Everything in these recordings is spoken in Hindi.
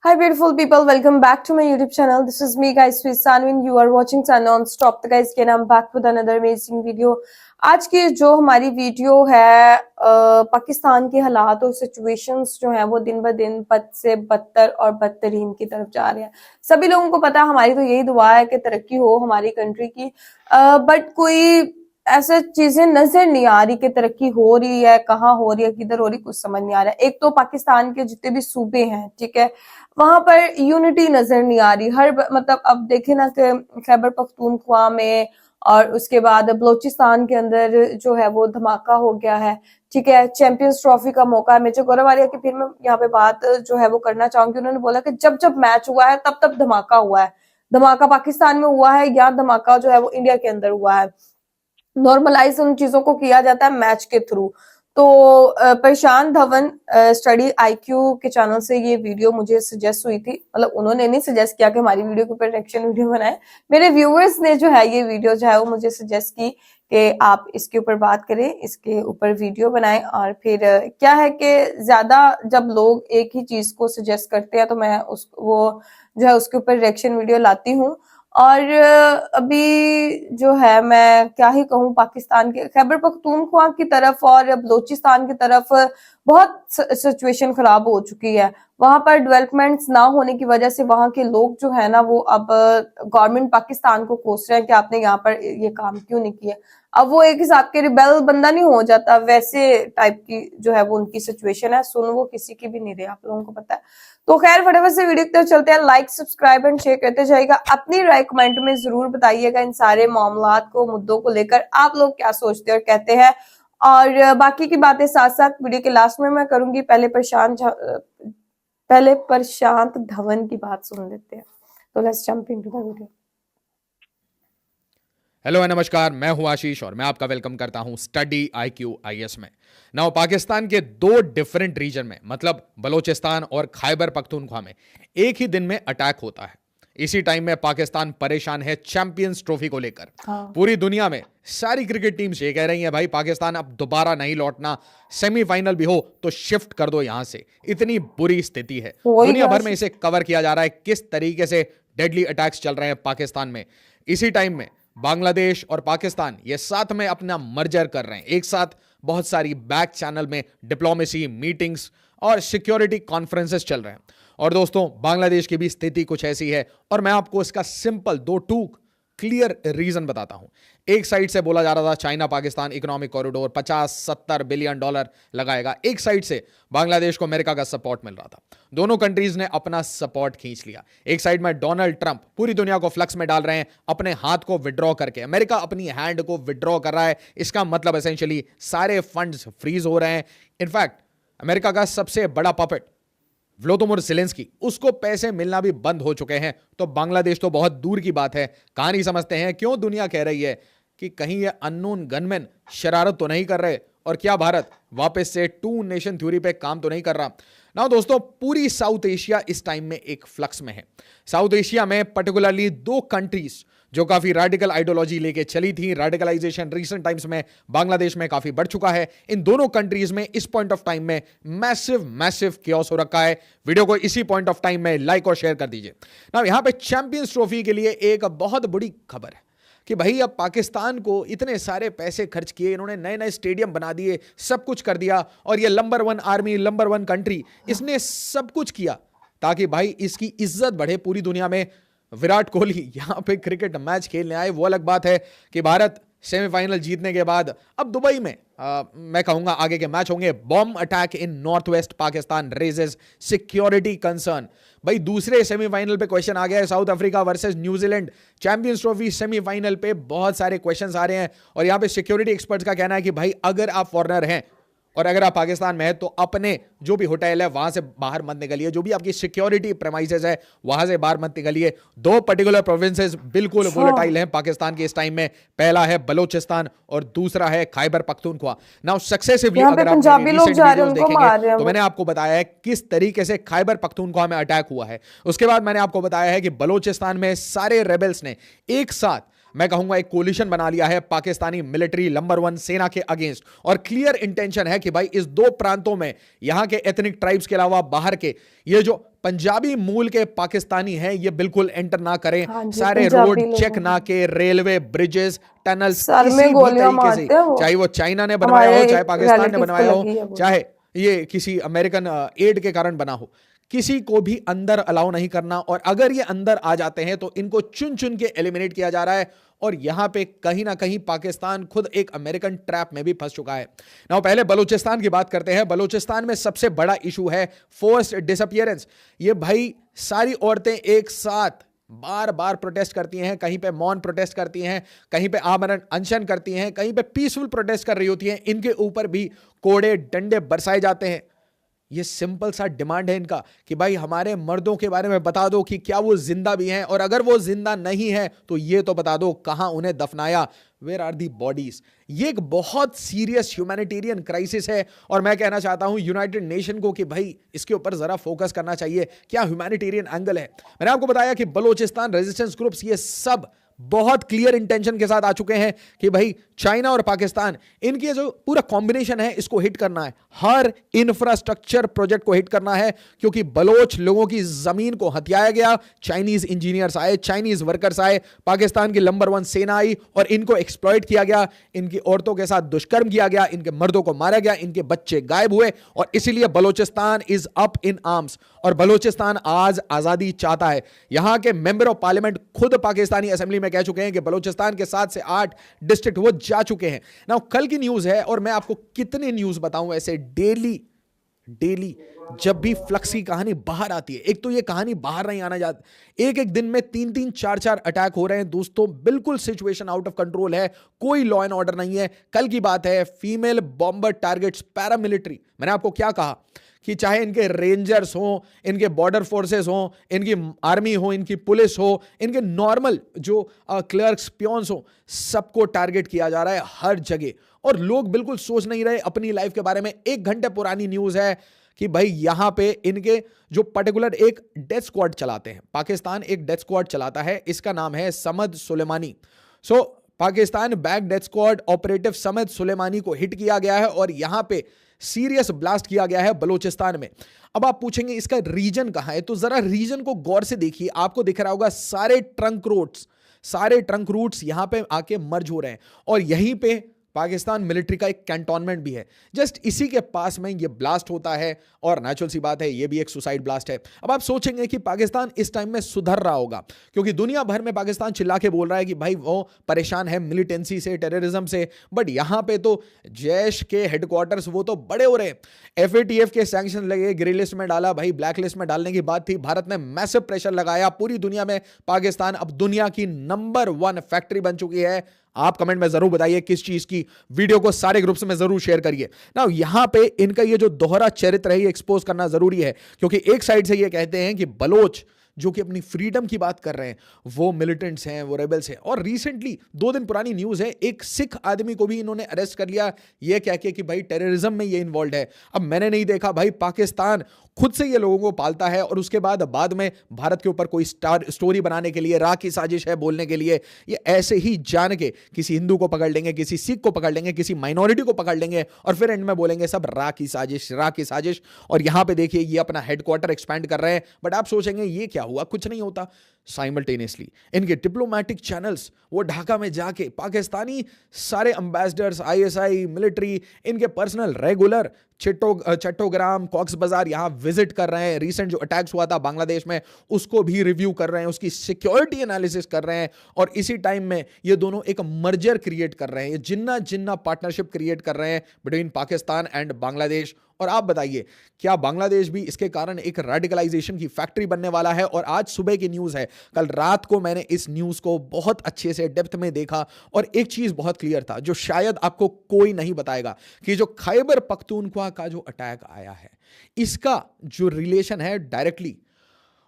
Hi beautiful people, welcome back to my YouTube channel. This is me guys, Swiss Sanwin. You are watching Sun Non-Stop. तो guys again I'm back with another amazing video. आज की जो हमारी वीडियो है पाकिस्तान के हालात और सिचुएशंस जो हैं वो दिन ब दिन बद से बदतर और बदतरीन की तरफ जा रहे हैं। सभी लोगों को पता है, हमारी तो यही दुआ है कि तरक्की हो हमारी कंट्री की, बट कोई ऐसे चीजें नजर नहीं आ रही कि तरक्की हो रही है, कहाँ हो रही है, किधर हो रही, कुछ समझ नहीं आ रहा है। एक तो पाकिस्तान के जितने भी सूबे हैं, ठीक है, वहां पर यूनिटी नजर नहीं आ रही। मतलब अब देखे ना कि खैबर पख्तूनख्वा में और उसके बाद बलोचिस्तान के अंदर जो है वो धमाका हो गया है, ठीक है। चैंपियंस ट्रॉफी का मौका मेजर गौरव आलिया की, फिर मैं यहाँ पे बात जो है वो करना चाहूंगी। उन्होंने बोला कि जब जब मैच हुआ है तब तब धमाका हुआ है। धमाका पाकिस्तान में हुआ है या धमाका जो है वो इंडिया के अंदर हुआ है। नॉर्मलाइज उन चीजों को किया जाता है मैच के थ्रू। तो प्रशांत धवन स्टडी आईक्यू के चैनल से ये वीडियो मुझे सजेस्ट हुई थी। मतलब उन्होंने नहीं सजेस्ट किया कि हमारी वीडियो के ऊपर रिएक्शन वीडियो बनाए, मेरे व्यूअर्स ने जो है ये वीडियो जो है वो मुझे सजेस्ट की कि आप इसके ऊपर बात करें, इसके ऊपर वीडियो बनाएं। और फिर क्या है कि ज्यादा जब लोग एक ही चीज को सजेस्ट करते हैं तो मैं वो जो है उसके ऊपर रिएक्शन वीडियो लाती हूँ। और अभी जो है मैं क्या ही कहूँ, पाकिस्तान के खैबर पख्तूनख्वा की तरफ और बलोचिस्तान की तरफ बहुत सिचुएशन खराब हो चुकी है। वहां पर डेवलपमेंट्स ना होने की वजह से वहां के लोग जो है ना वो अब गवर्नमेंट पाकिस्तान को कोस रहे हैं कि आपने यहाँ पर ये काम क्यों नहीं किया। अब वो एक हिसाब के रिबेल बंदा नहीं हो जाता, वैसे टाइप की जो है वो उनकी सिचुएशन है। सुन वो किसी की भी नहीं रही, आप लोगों को पता है। तो खैर फटाफट से वीडियो की तरफ चलते हैं। लाइक सब्सक्राइब एंड शेयर करते जाइएगा। अपनी राय कमेंट में जरूर बताइएगा इन सारे मामलात को, मुद्दों को लेकर आप लोग क्या सोचते और कहते हैं। और बाकी की बातें साथ साथ वीडियो के लास्ट में मैं करूंगी। पहले प्रशांत धवन की बात सुन लेते हैं। तो let's jump into the video. Hello नमस्कार, मैं हूं आशीष और मैं आपका वेलकम करता हूं स्टडी आईक्यू आईएस में। नाउ पाकिस्तान के दो डिफरेंट रीजन में, मतलब बलोचिस्तान और खैबर पख्तूनख्वा में एक ही दिन में अटैक होता है। इसी टाइम में पाकिस्तान परेशान है चैंपियंस ट्रॉफी को लेकर। पूरी दुनिया में सारी क्रिकेट टीम्स ये कह रही हैं भाई पाकिस्तान अब दोबारा नहीं लौटना, सेमीफाइनल भी हो तो शिफ्ट कर दो यहां से। इतनी बुरी स्थिति है, दुनिया भर में इसे कवर किया जा रहा है किस तरीके से डेडली अटैक्स चल रहे हैं पाकिस्तान में। इसी टाइम में बांग्लादेश और पाकिस्तान ये साथ में अपना मर्जर कर रहे हैं, एक साथ बहुत सारी बैक चैनल में डिप्लोमेसी मीटिंग्स और सिक्योरिटी कॉन्फ्रेंसेस चल रहे हैं। और दोस्तों बांग्लादेश की भी स्थिति कुछ ऐसी है और मैं आपको इसका सिंपल दो क्लियर रीजन बताता हूं। एक साइड से बोला जा रहा था China Pakistan economic corridor 50-70 billion dollar लगाएगा, एक साइड से बांग्लादेश को अमेरिका का सपोर्ट मिल रहा था। दोनों कंट्रीज ने अपना सपोर्ट खींच लिया। एक साइड में डोनाल्ड ट्रंप पूरी दुनिया को फ्लक्स में डाल रहे हैं अपने हाथ को विड्रॉ करके, अमेरिका अपनी हैंड को विड्रॉ कर रहा है। इसका मतलब एसेंशियली सारे फंड्स फ्रीज हो रहे हैं। इनफैक्ट अमेरिका का सबसे बड़ा पपेट व्लादिमीर ज़ेलेंस्की, उसको पैसे मिलना भी बंद हो चुके हैं। तो बांग्लादेश तो बहुत दूर की बात है। कहानी समझते हैं क्यों दुनिया कह रही है कि कहीं ये अननोन गनमैन शरारत तो नहीं कर रहे और क्या भारत वापस से टू नेशन थ्योरी पे काम तो नहीं कर रहा। ना दोस्तों पूरी साउथ एशिया इस टाइम में एक फ्लक्स में है। साउथ एशिया में पर्टिकुलरली दो कंट्रीज जो काफी रेडिकल आइडियोलॉजी लेके चली थी, रेडिकलाइजेशन रिसेंट टाइम्स में बांग्लादेश में काफी बढ़ चुका है। इन दोनों कंट्रीज में इस पॉइंट ऑफ टाइम में मैसिव कियोस हो रखा है। वीडियो को इसी पॉइंट ऑफ टाइम में लाइक और शेयर कर दीजिए। ना यहां पे चैंपियंस ट्रॉफी के लिए एक बहुत बड़ी खबर है कि भाई अब पाकिस्तान को इतने सारे पैसे खर्च किए, इन्होंने नए नए स्टेडियम बना दिए, सब कुछ कर दिया और ये नंबर 1 आर्मी, नंबर 1 कंट्री, इसने सब कुछ किया ताकि भाई इसकी इज्जत बढ़े पूरी दुनिया में। विराट कोहली यहां पे क्रिकेट मैच खेलने आए, वो अलग बात है कि भारत सेमीफाइनल जीतने के बाद अब दुबई में मैं कहूंगा आगे के मैच होंगे। Bomb attack in north west Pakistan raises security concern. भाई दूसरे सेमीफाइनल पे क्वेश्चन आ गया है, south Africa versus New Zealand champions trophy semifinal पे बहुत सारे क्वेश्चंस आ रहे हैं। और यहां पे सिक्योरिटी एक्सपर्ट्स का कहना है कि भाई अगर आप फॉरेनर हैं और अगर आप पाकिस्तान में है तो अपने जो भी होटल है वहां से बाहर मत निकलिए, जो भी आपकी सिक्योरिटी प्रेमाइसेस है वहां से बाहर मत निकलिए। दो पर्टिकुलर प्रोविंसेस बिल्कुल वोलेटाइल हैं पाकिस्तान के इस टाइम में, पहला है बलोचिस्तान और दूसरा है खैबर पख्तूनख्वा। नाउ सक्सेसिवली अगर आप रीसेंट वीडियोस देखेंगे तो मैंने आपको बताया है किस तरीके से खैबर पख्तूनख्वा में अटैक हुआ है। उसके बाद मैंने आपको बताया है कि बलोचिस्तान में सारे रेबल्स ने एक साथ मैं कहूंगा एक कोलिशन बना लिया है पाकिस्तानी मिलिट्री नंबर 1 सेना के अगेंस्ट, और क्लियर इंटेंशन है कि भाई इस दो प्रांतों में यहां के एथनिक ट्राइब्स के अलावा बाहर के ये जो पंजाबी मूल के पाकिस्तानी हैं ये बिल्कुल एंटर ना करें। हाँ जी, सारे पंजाबी रोड लोग चेक हैं। ना के, रेलवे, ब्रिजेस, टनल्स, सर किसी में भी गोलियां तरीके से, मारते हैं वो। चाहे वो चाइना ने बनवाया हमारे हो, चाहे एक पाकिस्तान ने relative को बनवाया हो, लगी है गोली। चाहे ये किसी अमेरिकन एड के कारण बना हो, किसी को भी अंदर अलाउ नहीं करना। और अगर ये अंदर आ जाते हैं तो इनको चुन चुन के एलिमिनेट किया जा रहा है। और यहां पे कहीं ना कहीं पाकिस्तान खुद एक अमेरिकन ट्रैप में भी फंस चुका है। नाउ पहले बलूचिस्तान की बात करते हैं। बलूचिस्तान में सबसे बड़ा इशू है फोर्स्ड डिसअपियरेंस। ये भाई सारी औरतें एक साथ बार बार प्रोटेस्ट करती हैं, कहीं पे मौन प्रोटेस्ट करती हैं, कहीं पे आमरण अनशन करती हैं, कहीं पे पीसफुल प्रोटेस्ट कर रही होती हैं। इनके ऊपर भी कोड़े डंडे बरसाए जाते हैं। ये सिंपल सा डिमांड है इनका कि भाई हमारे मर्दों के बारे में बता दो कि क्या वो जिंदा भी हैं, और अगर वो जिंदा नहीं है तो ये तो बता दो कहां उन्हें दफनाया, वेयर आर दी बॉडीज। ये एक बहुत सीरियस ह्यूमैनिटेरियन क्राइसिस है, और मैं कहना चाहता हूं यूनाइटेड नेशन को कि भाई इसके ऊपर जरा फोकस करना चाहिए। क्या ह्यूमैनिटेरियन एंगल है? मैंने आपको बताया कि बलूचिस्तान रेजिस्टेंस ग्रुप्स ये सब बहुत क्लियर इंटेंशन के साथ आ चुके हैं कि भाई चाइना और पाकिस्तान, इनके जो पूरा कॉम्बिनेशन है इसको हिट करना है, हर इंफ्रास्ट्रक्चर प्रोजेक्ट को हिट करना है, क्योंकि बलोच लोगों की जमीन को हथियाया गया। चाइनीज इंजीनियर्स आए, चाइनीज वर्कर्स आए, पाकिस्तान की नंबर 1 सेना आई और इनको एक्सप्लॉइट किया गया, इनकी औरतों के साथ दुष्कर्म किया गया, इनके मर्दों को मारा गया, इनके बच्चे गायब हुए, और इसीलिए Balochistan is up in arms. और बलोचिस्तान आज आजादी चाहता है। यहां के मेंबर ऑफ पार्लियामेंट खुद पाकिस्तानी असेंबली में कह चुके हैं कि बलूचिस्तान के 7 से 8 डिस्ट्रिक्ट वो जा चुके हैं। नाउ कल की न्यूज है, और मैं आपको कितने न्यूज बताऊं ऐसे डेली जब भी फ्लक्स की कहानी बाहर आती है। एक तो ये कहानी बाहर नहीं आना जाती, एक एक दिन में 3-3 4-4 अटैक हो रहे हैं दोस्तों। बिल्कुल सिचुएशन आउट ऑफ कंट्रोल है, कोई लॉ एंड ऑर्डर नहीं है। कल की बात है, फीमेल बॉम्बर टारगेट्स पैरामिलिट्री। मैंने आपको क्या कहा कि चाहे इनके रेंजर्स हो, इनके बॉर्डर फोर्सेस हो, इनकी आर्मी हो, इनकी पुलिस हो, इनके नॉर्मल जो क्लर्क्स पियोन्स हो, सबको टारगेट किया जा रहा है हर जगह। और लोग बिल्कुल सोच नहीं रहे अपनी लाइफ के बारे में। 1 घंटे पुरानी न्यूज है कि भाई यहां पे इनके जो पर्टिकुलर एक डेथ स्क्वाड चलाते हैं, पाकिस्तान एक डेथ स्क्वाड चलाता है, इसका नाम है Samad Sulemani. So Pakistan backed death squad operative Samad Sulemani को हिट किया गया है, और यहां पे सीरियस ब्लास्ट किया गया है बलूचिस्तान में। अब आप पूछेंगे इसका रीजन कहां है, तो जरा रीजन को गौर से देखिए। आपको दिख रहा होगा सारे ट्रंक रूट्स यहां पे आके मर्ज हो रहे हैं, और यहीं पे पाकिस्तान मिलिट्री का एक कैंटोनमेंट भी है। जस्ट इसी के पास में ये ब्लास्ट होता है, और नेचुरल सी बात है ये भी एक सुसाइड ब्लास्ट है। अब आप सोचेंगे कि पाकिस्तान इस टाइम में सुधर रहा होगा, क्योंकि दुनिया भर में पाकिस्तान चिल्ला के बोल रहा है कि भाई वो परेशान है मिलिटेंसी से, टेररिज्म से, बट यहां पे तो जैश के हेडक्वार्टर्स वो तो बड़े हो रहे हैं। FATF के सैंक्शन लगे, ग्रे लिस्ट में डाला, भाई ब्लैक लिस्ट में डालने की बात थी। भारत ने मैसिव प्रेशर लगाया पूरी दुनिया में। पाकिस्तान अब दुनिया की नंबर 1 फैक्ट्री बन चुकी है। आप कमेंट में जरूर बताइए किस चीज की। वीडियो को सारे ग्रुप्स में जरूर शेयर करिए ना। यहां पे इनका ये जो दोहरा चरित्र है ये एक्सपोज करना जरूरी है, क्योंकि एक साइड से ये कहते हैं कि बलोच जो कि अपनी फ्रीडम की बात कर रहे हैं वो मिलिटेंट्स हैं, वो रेबल्स हैं, और रिसेंटली 2 दिन पुरानी न्यूज है, एक सिख आदमी को भी इन्होंने अरेस्ट कर लिया ये कह के कि भाई टेररिज्म में ये इन्वॉल्व है। अब मैंने नहीं देखा भाई पाकिस्तान खुद से ये लोगों को पालता है, और उसके बाद में भारत के ऊपर कोई स्टोरी बनाने के लिए, राह की साजिश है बोलने के लिए, ये ऐसे ही जान के किसी हिंदू को पकड़ लेंगे, किसी सिख को पकड़ लेंगे, किसी माइनॉरिटी को पकड़ लेंगे, और फिर एंड में बोलेंगे सब राह की साजिश। और यहां पे देखिए ये अपना हेडक्वार्टर एक्सपैंड कर रहे हैं। बट आप सोचेंगे ये क्या हुआ, कुछ नहीं होता। साइमल्टेनियसली इनके डिप्लोमेटिक चैनल्स वो ढाका में जाके पाकिस्तानी सारे एम्बेसडर्स, ISI, मिलिट्री, इनके पर्सनल रेगुलर चट्टोग्राम, कॉक्स बाजार यहां विजिट कर रहे हैं। रिसेंट जो अटैक्स हुआ था बांग्लादेश में उसको भी रिव्यू कर रहे हैं, उसकी सिक्योरिटी एनालिसिस कर रहे हैं, और इसी टाइम में ये दोनों एक मर्जर क्रिएट कर रहे हैं, ये जिन्ना पार्टनरशिप क्रिएट कर रहे हैं बिटवीन पाकिस्तान एंड बांग्लादेश। और आप बताइए क्या बांग्लादेश भी इसके कारण एक रेडिकलाइजेशन की फैक्ट्री बनने वाला है? और आज सुबह की न्यूज है, कल रात को मैंने इस न्यूज को बहुत अच्छे से डेप्थ में देखा, और एक चीज बहुत क्लियर था जो शायद आपको कोई नहीं बताएगा, कि जो खैबर पख्तूनख्वा का जो अटैक आया है इसका जो रिलेशन है डायरेक्टली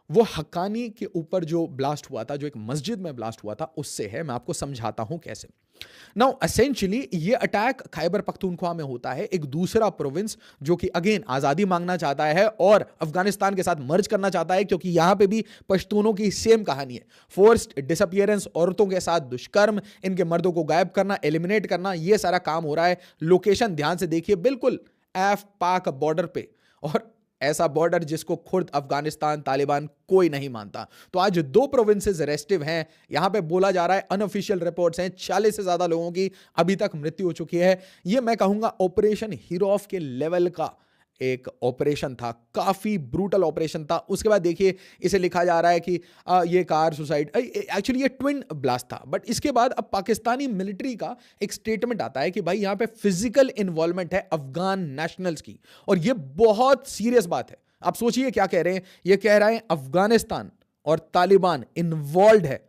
वो हक्कानी के ऊपर जो ब्लास्ट हुआ था, जो एक मस्जिद में ब्लास्ट हुआ था, उससे है। मैं आपको समझाता हूं कैसे। नाउ एसेंशियली ये अटैक खैबर पख्तूनख्वा में होता है, एक दूसरा प्रोविंस जो कि अगेन आजादी मांगना चाहता है और अफगानिस्तान के साथ मर्ज करना चाहता है, क्योंकि यहां पे भी पश्तूनों की सेम कहानी है। फोर्स्ड डिसअपियरेंस, औरतों के साथ दुष्कर्म, इनके मर्दों को गायब करना, एलिमिनेट करना, ये सारा काम हो रहा है। लोकेशन ध्यान से देखिए, बिल्कुल एफ पाक बॉर्डर पे, और ऐसा बॉर्डर जिसको खुद अफगानिस्तान तालिबान कोई नहीं मानता। तो आज 2 प्रोविंसेस रेस्टिव हैं। यहां पे बोला जा रहा है, अनऑफिशियल रिपोर्ट्स हैं, 40 से ज्यादा लोगों की अभी तक मृत्यु हो चुकी है। ये मैं कहूंगा ऑपरेशन हीरोफ के लेवल का एक ऑपरेशन था, काफी ब्रूटल ऑपरेशन था। उसके बाद देखिए, इसे लिखा जा रहा है कि ये कार सुसाइड, एक्चुअली ये ट्विन ब्लास्ट था। बट इसके बाद अब पाकिस्तानी मिलिट्री का एक स्टेटमेंट आता है कि भाई यहां पे फिजिकल इन्वॉल्वमेंट है अफगान नेशनल्स की, और ये बहुत सीरियस बात है। आप सोचिए क्या कह रहे हैं, ये कह रहे हैं अफगानिस्तान और तालिबान इन्वॉल्व है।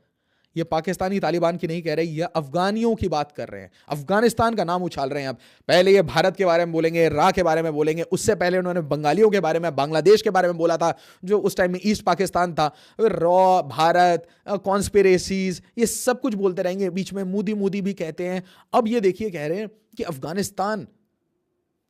ये पाकिस्तानी तालिबान की नहीं कह रहे, ये अफगानियों की बात कर रहे हैं, अफगानिस्तान का नाम उछाल रहे हैं। अब पहले ये भारत के बारे में बोलेंगे, रा के बारे में बोलेंगे, उससे पहले उन्होंने बंगालियों के बारे में, बांग्लादेश के बारे में बोला था, जो उस टाइम में ईस्ट पाकिस्तान था। रॉ, भारत, कॉन्स्पिरेसीज, ये सब कुछ बोलते रहेंगे, बीच में मोदी मोदी भी कहते हैं। अब ये देखिए कह रहे हैं कि अफगानिस्तान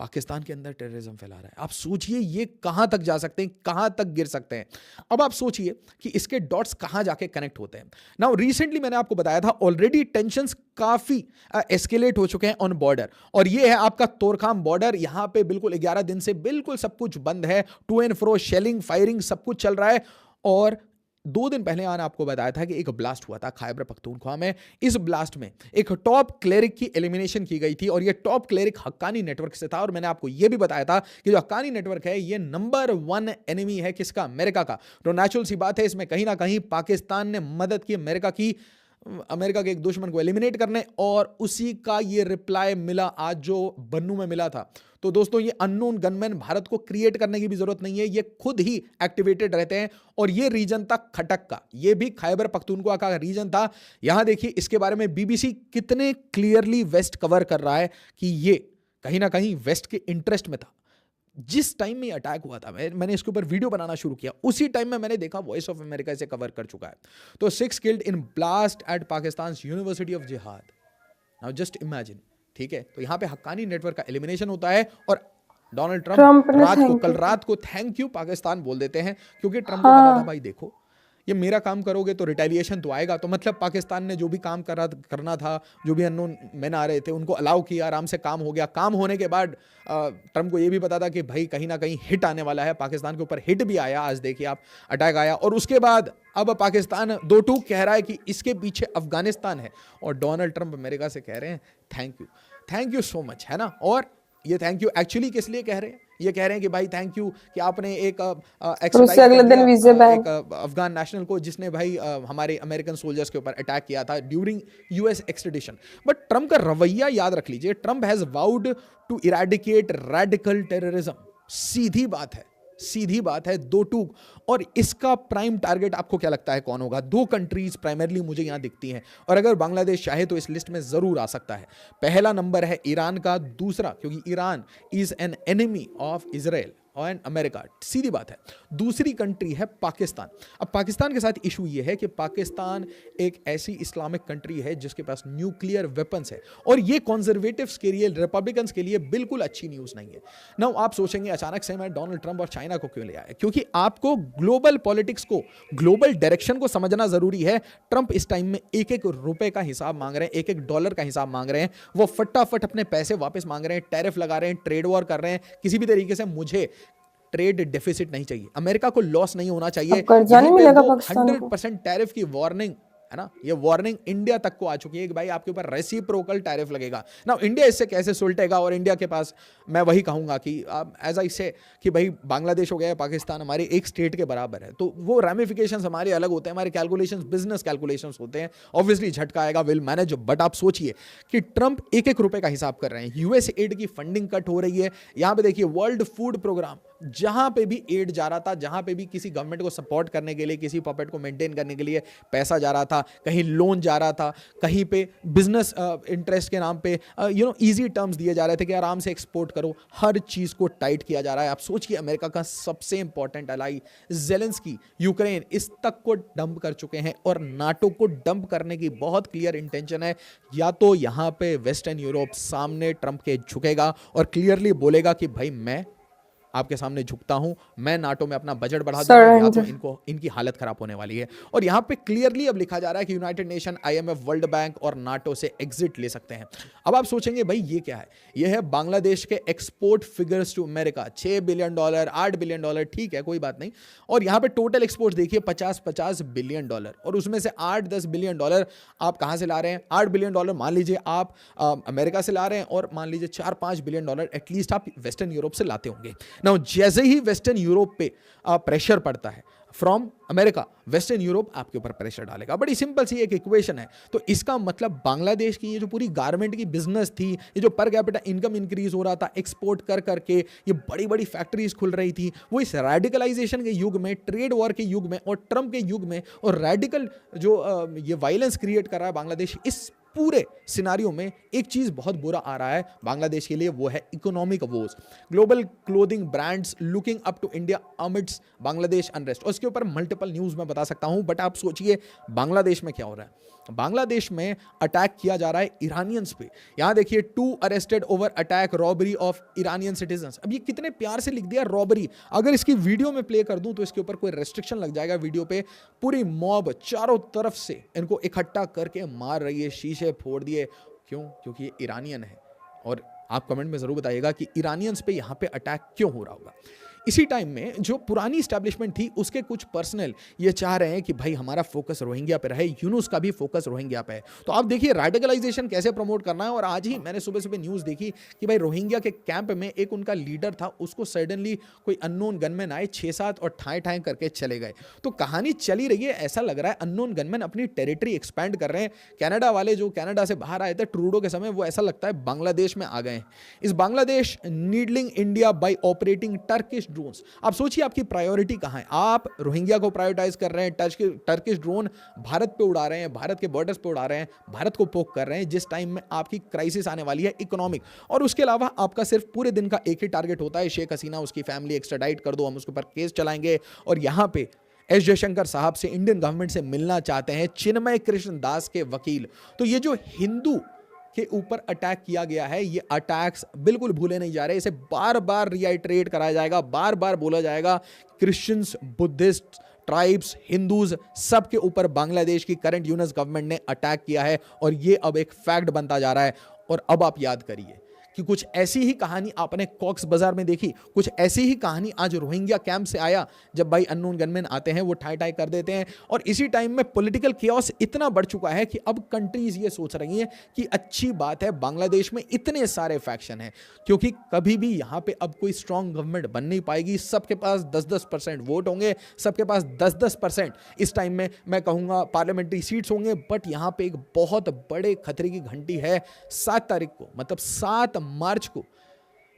पाकिस्तान के अंदर टेररिज्म फैला रहा है। आप सोचिए ये कहां तक जा सकते हैं, कहां तक गिर सकते हैं। अब आप सोचिए कि इसके डॉट्स कहां जाके कनेक्ट होते हैं। नाउ रिसेंटली मैंने आपको बताया था, ऑलरेडी टेंशंस काफी एस्केलेट हो चुके हैं ऑन बॉर्डर, और ये है आपका तोरखाम बॉर्डर। यहां पे बिल्कुल 11 दिन से बिल्कुल सब कुछ बंद है, to and fro, shelling, firing, सब कुछ चल रहा है। और 2 दिन पहले मैंने आपको बताया था कि एक ब्लास्ट हुआ था खैबर पख्तूनख्वा में। इस ब्लास्ट में एक टॉप क्लेरिक की एलिमिनेशन की गई थी, और ये टॉप क्लेरिक हक्कानी नेटवर्क से था। और मैंने आपको यह भी बताया था कि जो हक्कानी नेटवर्क है, ये नंबर 1 एनिमी है किसका? अमेरिका का। तो नेचुरल सी बात है, इसमें कहीं ना कहीं पाकिस्तान ने मदद की अमेरिका के एक दुश्मन को एलिमिनेट करने, और उसी का ये रिप्लाई मिला आज जो बन्नू में मिला था। तो दोस्तों, ये अननोन गनमैन भारत को क्रिएट करने की भी जरूरत नहीं है, ये खुद ही एक्टिवेटेड रहते हैं। और ये रीजन था खटक का, ये भी खैबर पख्तूनख्वा का रीजन था। यहां देखिए इसके बारे में बीबीसी कितने क्लियरली वेस्ट कवर कर रहा है कि ये कहीं ना कहीं वेस्ट के इंटरेस्ट में था। जिस टाइम में अटैक हुआ था, मैंने इसके ऊपर वीडियो बनाना शुरू किया, उसी टाइम में मैंने देखा वॉइस ऑफ अमेरिका इसे कवर कर चुका है। तो 6 killed in blast at Pakistan university of jihad. Now just imagine, ठीक है। तो यहां पे हक्कानी नेटवर्क का एलिमिनेशन होता है, और डोनाल्ड ट्रंप कल रात को थैंक यू पाकिस्तान बोल देते हैं, क्योंकि ट्रंप को पता था भाई देखो ये मेरा काम करोगे तो रिटेलिएशन तो आएगा। तो मतलब पाकिस्तान ने जो भी काम करना था, जो भी अननोन मैन आ रहे थे, उनको अलाउ किया, आराम से काम हो गया। काम होने के बाद ट्रंप को ये भी पता था कि भाई कहीं ना कहीं हिट आने वाला है, पाकिस्तान के ऊपर हिट भी आया। आज देखिए आप, अटैक आया, और उसके बाद अब पाकिस्तान 2-2 कह रहा है कि इसके पीछे अफगानिस्तान है, और डोनाल्ड ट्रंप अमेरिका से कह रहे हैं थैंक यू सो मच, है ना। और ये थैंक यू एक्चुअली किस लिए कह रहे हैं? ये कह रहे हैं कि भाई थैंक यू कि आपने एक अफगान नेशनल को, जिसने भाई हमारे अमेरिकन सोल्जर्स के ऊपर अटैक किया था during US extradition. But Trump का रवैया याद रख लीजिए, Trump has vowed to eradicate radical terrorism. सीधी बात है 2-2। और इसका प्राइम टारगेट आपको क्या लगता है कौन होगा? 2 कंट्रीज प्राइमरली मुझे यहां दिखती हैं, और अगर बांग्लादेश चाहे तो इस लिस्ट में जरूर आ सकता है। पहला नंबर है ईरान का, दूसरा, क्योंकि Iran is an enemy of Israel और अमेरिका, सीधी बात है। दूसरी कंट्री है पाकिस्तान। अब पाकिस्तान के साथ इशू ये है कि पाकिस्तान एक ऐसी इस्लामिक कंट्री है जिसके पास न्यूक्लियर वेपन्स है, और ये कंजर्वेटिव्स के लिए, रिपब्लिकन्स के लिए बिल्कुल अच्छी न्यूज नहीं है। नाउ आप सोचेंगे अचानक से मैं डोनाल्ड ट्रंप और चाइना को क्यों ले आया? क्योंकि आपको ग्लोबल पॉलिटिक्स को, ग्लोबल डायरेक्शन को समझना जरूरी है। ट्रंप इस टाइम में एक रुपए का हिसाब मांग रहे हैं, एक डॉलर का हिसाब मांग रहे हैं। वो फटाफट अपने पैसे वापस मांग रहे हैं, टैरिफ लगा रहे हैं, ट्रेड वॉर कर रहे हैं। किसी भी तरीके से मुझे ट्रेड डेफिसिट नहीं चाहिए, अमेरिका को लॉस नहीं होना चाहिए। 100% टैरिफ की वार्निंग है ना, ये वार्निंग इंडिया तक को आ चुकी है कि भाई आपके ऊपर रेसिप्रोकल टैरिफ लगेगा ना। इंडिया इससे कैसे सुलटेगा? और इंडिया के पास मैं वही कहूंगा कि एज आई से कि भाई बांग्लादेश हो गया, पाकिस्तान हमारे एक स्टेट के बराबर है, तो वो रैमिफिकेशंस हमारे अलग होते हैं, हमारे कैलकुलेशंस बिजनेस कैलकुलेशंस होते हैं। ऑब्वियसली झटका आएगा, विल मैनेज। बट आप सोचिए कि ट्रंप एक रुपए का हिसाब कर रहे हैं, यूएस एड की फंडिंग कट हो रही है। यहां पे देखिए वर्ल्ड फूड प्रोग्राम जहां पे भी एड जा रहा था, जहां पे भी किसी गवर्नमेंट को सपोर्ट करने के लिए, किसी पपेट को मेंटेन करने के लिए पैसा जा रहा था, कहीं लोन जा रहा था, कहीं पे बिजनेस इंटरेस्ट के नाम पे इजी टर्म्स दिए जा रहे थे कि आराम से एक्सपोर्ट करो, हर चीज को टाइट किया जा रहा है। आप सोचिए, अमेरिका का सबसे इंपॉर्टेंट अलाई ज़ेलेंस्की यूक्रेन इस तक को डंप कर चुके हैं और नाटो को डंप करने की बहुत क्लियर इंटेंशन है। या तो यहां पे वेस्टर्न यूरोप सामने ट्रंप के झुकेगा और क्लियरली बोलेगा कि भाई मैं आपके सामने झुकता हूं, मैं नाटो में अपना बजट बढ़ा दूंगा, या तो इनकी हालत खराब होने वाली है। और यहां पे क्लियरली अब लिखा जा रहा है कि United nation, IMF, world bank और नाटो से एग्जिट ले सकते हैं। अब आप सोचेंगे भाई ये क्या है? ये है बांग्लादेश के export figures to America, $6 billion, $8 billion, ठीक है कोई बात नहीं। और यहां पे टोटल एक्सपोर्ट देखिए $50 बिलियन, और उसमें से $8-10 बिलियन आप कहां से ला रहे हैं? $8 बिलियन मान लीजिए आप अमेरिका से ला रहे हैं, और मान लीजिए $4-5 बिलियन एटलीस्ट आप वेस्टर्न यूरोप से लाते होंगे। नाउ जैसे ही वेस्टर्न यूरोप पे प्रेशर पड़ता है फ्रॉम अमेरिका, वेस्टर्न यूरोप आपके ऊपर प्रेशर डालेगा। बड़ी सिंपल सी एक इक्वेशन है। तो इसका मतलब बांग्लादेश की ये जो पूरी गारमेंट की बिजनेस थी, ये जो पर कैपिटा इनकम इंक्रीज हो रहा था एक्सपोर्ट कर करके, ये बड़ी बड़ी फैक्ट्रीज खुल रही थी, वो इस रेडिकलाइजेशन के युग में, ट्रेड वॉर के युग में और ट्रम्प के युग में, और रेडिकल जो ये वायलेंस क्रिएट कर रहा है बांग्लादेश, इस पूरे सिनारियो में एक चीज बहुत बुरा आ रहा है बांग्लादेश के लिए, वो है economic woes. Global clothing brands looking up to India amidst Bangladesh unrest. और इसके ऊपर मल्टीपल न्यूज में बता सकता हूं, बट आप सोचिए बांग्लादेश में क्या हो रहा है। बांग्लादेश में अटैक किया जा रहा है इरानियंस पे। यहां देखिए, 2 arrested over attack robbery of Iranian citizens. अब ये कितने प्यार से लिख दिया रॉबरी। अगर इसकी वीडियो में प्ले कर दूं तो इसके ऊपर कोई रेस्ट्रिक्शन लग जाएगा वीडियो पे। पूरी मॉब चारों तरफ से इनको इकट्ठा करके मार रही है, शीशे फोड़ दिए। क्यों? क्योंकि ये ईरानियन है। और आप कमेंट में जरूर बताइएगा कि ईरानियंस पे यहां पे अटैक क्यों हो रहा होगा। इसी टाइम में जो पुरानी स्टैब्लिशमेंट थी उसके कुछ पर्सनल ये चाह रहे हैं कि भाई हमारा फोकस रोहिंग्या पे रहे, यूनुस का भी फोकस रोहिंग्या पे है। तो आप देखिए रेडिकलाइजेशन कैसे प्रमोट करना है। और आज ही मैंने सुबह सुबह न्यूज़ देखी कि भाई रोहिंग्या के कैंप में एक उनका लीडर था, उसको सडनली कोई अननोन गनमैन आए 6-7 और ठाए ठाए करके चले गए। तो कहानी चली रही है, ऐसा लग रहा है अननोन गनमैन अपनी टेरिटरी एक्सपैंड कर रहे हैं। कनाडा वाले जो कनाडा से बाहर आए थे ट्रूडो के समय, वो ऐसा लगता है बांग्लादेश में आ गए हैं। इस Bangladesh needling India by operating Turkish drones. आप सोचिए आपकी प्रायोरिटी कहां है। आप रोहिंग्या को प्रायोरिटाइज कर रहे हैं, टर्किश ड्रोन भारत पे उड़ा रहे हैं, भारत के बॉर्डर्स पे उड़ा रहे हैं, भारत को पोक कर रहे हैं, जिस टाइम में आपकी क्राइसिस आने वाली है इकोनॉमिक। और उसके अलावा आपका सिर्फ पूरे दिन का एक ही टारगेट होता है, शेख हसीना उसकी फैमिली एक्स्ट्राडाइट कर दो, हम उसके ऊपर केस चलाएंगे। और यहां पे एस जयशंकर साहब से, इंडियन गवर्नमेंट से मिलना चाहते हैं चिन्मय कृष्ण दास के वकील। तो ये जो हिंदू के ऊपर अटैक किया गया है, ये अटैक्स बिल्कुल भूले नहीं जा रहे। इसे बार बार रिआइट्रेट कराया जाएगा, बार बार बोला जाएगा। क्रिश्चियंस, बुद्धिस्ट, ट्राइब्स, हिंदूज, सबके ऊपर बांग्लादेश की करंट यूनिस गवर्नमेंट ने अटैक किया है और ये अब एक फैक्ट बनता जा रहा है। और अब आप याद करिए कि कुछ ऐसी ही कहानी आपने कॉक्स बाजार में देखी, कुछ ऐसी ही कहानी आज रोहिंग्या कैंप से आया। जब भाई अननोन गनमैन आते हैं, वो ठाई ठाई कर देते हैं। और इसी टाइम में पॉलिटिकल केओस इतना बढ़ चुका है कि अब कंट्रीज ये सोच रही हैं कि अच्छी बात है बांग्लादेश में इतने सारे फैक्शन हैं, क्योंकि कभी भी यहां पे अब कोई स्ट्रांग गवर्नमेंट बन नहीं पाएगी। सबके पास 10-10% वोट होंगे, सबके पास 10-10% इस टाइम में मैं कहूंगा पार्लियामेंट्री सीट्स होंगे। बट यहां पे एक बहुत बड़े खतरे की घंटी है। 7 तारीख को, मतलब 7 मार्च को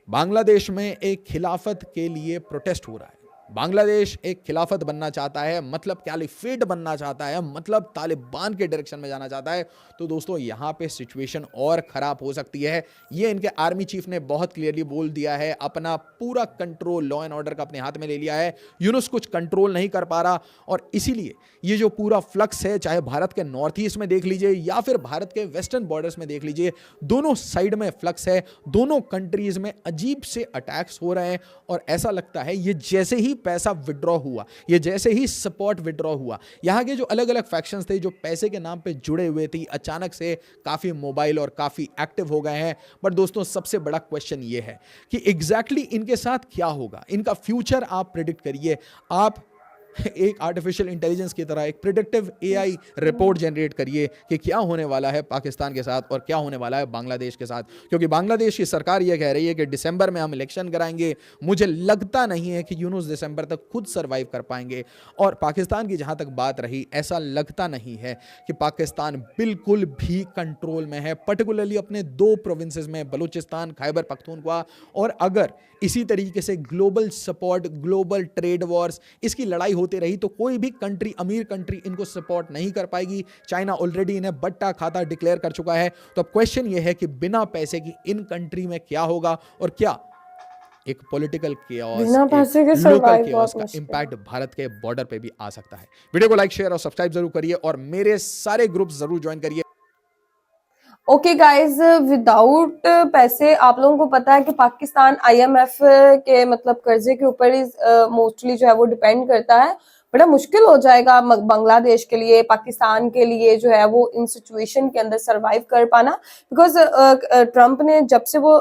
बांग्लादेश में एक खिलाफत के लिए प्रोटेस्ट हो रहा है। बांग्लादेश एक खिलाफत बनना चाहता है, मतलब कैलिफेट बनना चाहता है, मतलब तालिबान के डायरेक्शन में जाना चाहता है। तो दोस्तों यहां पे सिचुएशन और खराब हो सकती है। ये इनके आर्मी चीफ ने बहुत क्लियरली बोल दिया है, अपना पूरा कंट्रोल लॉ एंड ऑर्डर का अपने हाथ में ले लिया है। यूनुस कुछ कंट्रोल नहीं कर पा रहा और इसीलिए ये जो पूरा फ्लक्स है, चाहे भारत के नॉर्थ ईस्ट में देख लीजिए या फिर भारत के वेस्टर्न बॉर्डर्स में देख लीजिए, दोनों साइड में फ्लक्स है। दोनों कंट्रीज में अजीब से अटैक्स हो रहे हैं और ऐसा लगता है ये जैसे ही पैसा विड्रॉ हुआ, ये जैसे ही सपोर्ट विड्रॉ हुआ, यहाँ के जो अलग अलग फैक्शंस थे जो पैसे के नाम पे जुड़े हुए थे, अचानक से काफी मोबाइल और काफी एक्टिव हो गए हैं। बट दोस्तों सबसे बड़ा क्वेश्चन ये है कि एग्जैक्टली इनके साथ क्या होगा, इनका फ्यूचर आप प्रेडिक्ट करिए। आप एक आर्टिफिशियल इंटेलिजेंस की तरह एक प्रिडिक्टिव एआई रिपोर्ट जनरेट करिए कि क्या होने वाला है पाकिस्तान के साथ और क्या होने वाला है बांग्लादेश के साथ, क्योंकि बांग्लादेश की सरकार यह कह रही है कि दिसंबर में हम इलेक्शन कराएंगे। मुझे लगता नहीं है कि यूनुस दिसंबर तक खुद सर्वाइव कर पाएंगे। और पाकिस्तान की जहां तक बात रही, ऐसा लगता नहीं है कि पाकिस्तान बिल्कुल भी कंट्रोल में है, पर्टिकुलरली अपने दो प्रोविंसेस में, बलूचिस्तान, खैबर पख्तूनख्वा। और अगर इसी तरीके से global support, global trade Wars, इसकी लड़ाई होती रही तो कोई भी कंट्री, अमीर कंट्री इनको सपोर्ट नहीं कर पाएगी। चाइना ऑलरेडी इन्हें बट्टा खाता डिक्लेयर कर चुका है। तो अब क्वेश्चन यह है कि बिना पैसे की इन कंट्री में क्या होगा और क्या एक पॉलिटिकल केओस, बिना पैसे के लोकल सर्वाइव केओस बहुत का मुश्किल। इंपैक्ट भारत के बॉर्डर पे भी आ सकता है। वीडियो को लाइक, शेयर और सब्सक्राइब जरूर करिए और मेरे सारे ग्रुप्स जरूर ज्वाइन करिए। ओके गाइस, विदाउट पैसे आप लोगों को पता है कि पाकिस्तान आईएमएफ के मतलब कर्जे के ऊपर ही मोस्टली जो है वो डिपेंड करता है। बड़ा मुश्किल हो जाएगा बांग्लादेश के लिए, पाकिस्तान के लिए जो है वो इन सिचुएशन के अंदर सरवाइव कर पाना। बिकॉज ट्रम्प ने जब से वो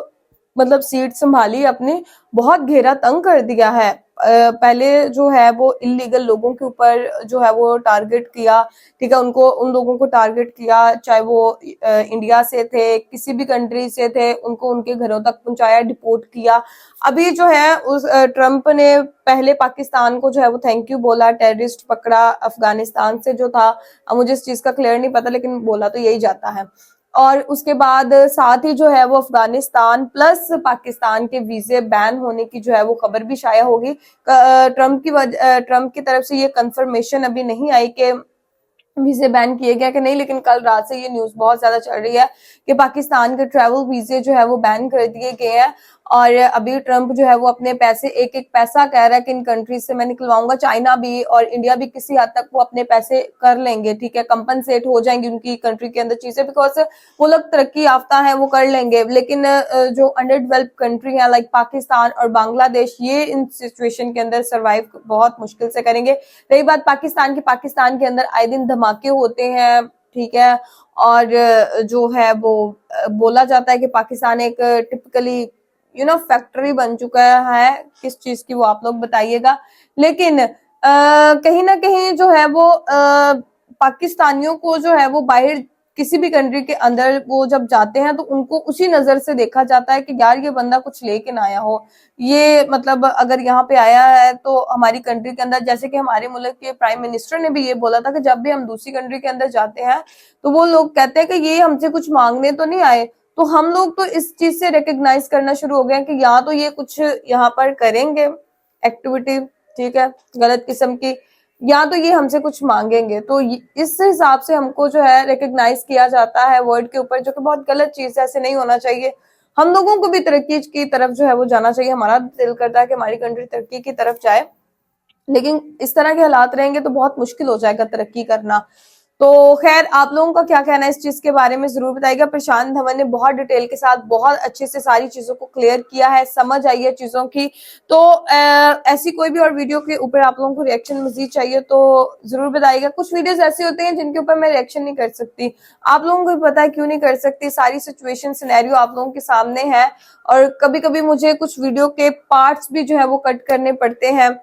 मतलब सीट संभाली अपनी, बहुत घेरा तंग कर दिया है। पहले जो है वो इलीगल लोगों के ऊपर जो है वो टारगेट किया, ठीक है, उनको, उन लोगों को टारगेट किया, चाहे वो इंडिया से थे, किसी भी कंट्री से थे, उनको उनके घरों तक पहुंचाया, डिपोर्ट किया। अभी जो है उस ट्रम्प ने पहले पाकिस्तान को जो है वो थैंक यू बोला, टेररिस्ट पकड़ा अफगानिस्तान से जो था। अब मुझे इस चीज का क्लियर नहीं पता, लेकिन बोला तो यही जाता है। और उसके बाद साथ ही जो है वो अफगानिस्तान प्लस पाकिस्तान के वीजे बैन होने की जो है वो खबर भी शाया होगी। ट्रम्प की तरफ से ये कंफर्मेशन अभी नहीं आई कि वीजे बैन किए गए कि नहीं, लेकिन कल रात से ये न्यूज बहुत ज्यादा चल रही है कि पाकिस्तान के ट्रैवल वीजे जो है वो बैन कर दिए गए हैं। और अभी ट्रम्प जो है वो अपने पैसे, एक एक पैसा कह रहा है कि इन कंट्रीज से मैं निकलवाऊंगा। चाइना भी और इंडिया भी किसी हद तक वो अपने पैसे कर लेंगे, ठीक है, कंपनसेट हो जाएंगी उनकी कंट्री के अंदर चीजें, बिकॉज वो लोग तरक्की याफ्ता है, वो कर लेंगे। लेकिन जो अंडर डेवलप्ड कंट्री है लाइक पाकिस्तान और बांग्लादेश, ये इन सिचुएशन के अंदर सर्वाइव बहुत मुश्किल से करेंगे। रही बात पाकिस्तान की, पाकिस्तान के अंदर आए दिन धमाके होते हैं, ठीक है, और जो है वो बोला जाता है कि पाकिस्तान एक टिपिकली फैक्ट्री बन चुका है। किस चीज की वो आप लोग बताइएगा। लेकिन कहीं ना कहीं जो है वो पाकिस्तानियों को जो है वो बाहर किसी भी कंट्री के अंदर वो जब जाते हैं तो उनको उसी नजर से देखा जाता है कि यार ये बंदा कुछ लेके ना आया हो। ये मतलब अगर यहाँ पे आया है तो हमारी कंट्री के अंदर, जैसे कि हमारे मुल्क के प्राइम मिनिस्टर ने भी ये बोला था कि जब भी हम दूसरी कंट्री के अंदर जाते हैं तो वो लोग कहते हैं कि ये हमसे कुछ मांगने तो नहीं आए। तो हम लोग तो इस चीज से रिकग्नाइज करना शुरू हो गए कि या तो ये कुछ यहाँ पर करेंगे एक्टिविटी, ठीक है, गलत किस्म की, या तो ये हमसे कुछ मांगेंगे। तो इस हिसाब से हमको जो है रिकग्नाइज किया जाता है वर्ड के ऊपर, जो कि बहुत गलत चीज है, ऐसे नहीं होना चाहिए। हम लोगों को भी तरक्की की तरफ जो है वो जाना चाहिए। हमारा दिल करता है कि हमारी कंट्री तरक्की की तरफ जाए, लेकिन इस तरह के हालात रहेंगे तो बहुत मुश्किल हो जाएगा तरक्की करना। तो खैर, आप लोगों का क्या कहना है इस चीज के बारे में जरूर बताइएगा। प्रशांत धवन ने बहुत डिटेल के साथ बहुत अच्छे से सारी चीजों को क्लियर किया है, समझ आई है चीजों की। तो ऐसी कोई भी और वीडियो के ऊपर आप लोगों को रिएक्शन मजीद चाहिए तो जरूर बताइएगा। कुछ वीडियोस ऐसे होते हैं जिनके ऊपर मैं रिएक्शन नहीं कर सकती, आप लोगों को भी पता है क्यों नहीं कर सकती। सारी सिचुएशन सिनेरियो आप लोगों के सामने है और कभी कभी मुझे कुछ वीडियो के पार्ट्स भी जो है वो कट करने पड़ते हैं,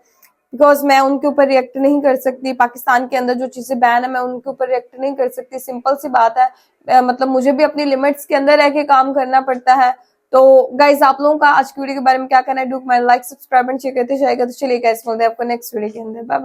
बिकॉज मैं उनके ऊपर रिएक्ट नहीं कर सकती। पाकिस्तान के अंदर जो चीजें बैन है मैं उनके ऊपर रिएक्ट नहीं कर सकती, सिंपल सी बात है। मतलब मुझे भी अपनी लिमिट्स के अंदर रह के काम करना पड़ता है। तो गाइज, आप लोगों का आज की वीडियो के बारे में क्या कहना है? Do like, subscribe and share करते जाएगा। तो चलिए गाइज, मिलते हैं आपको नेक्स्ट वीडियो के अंदर। बाय।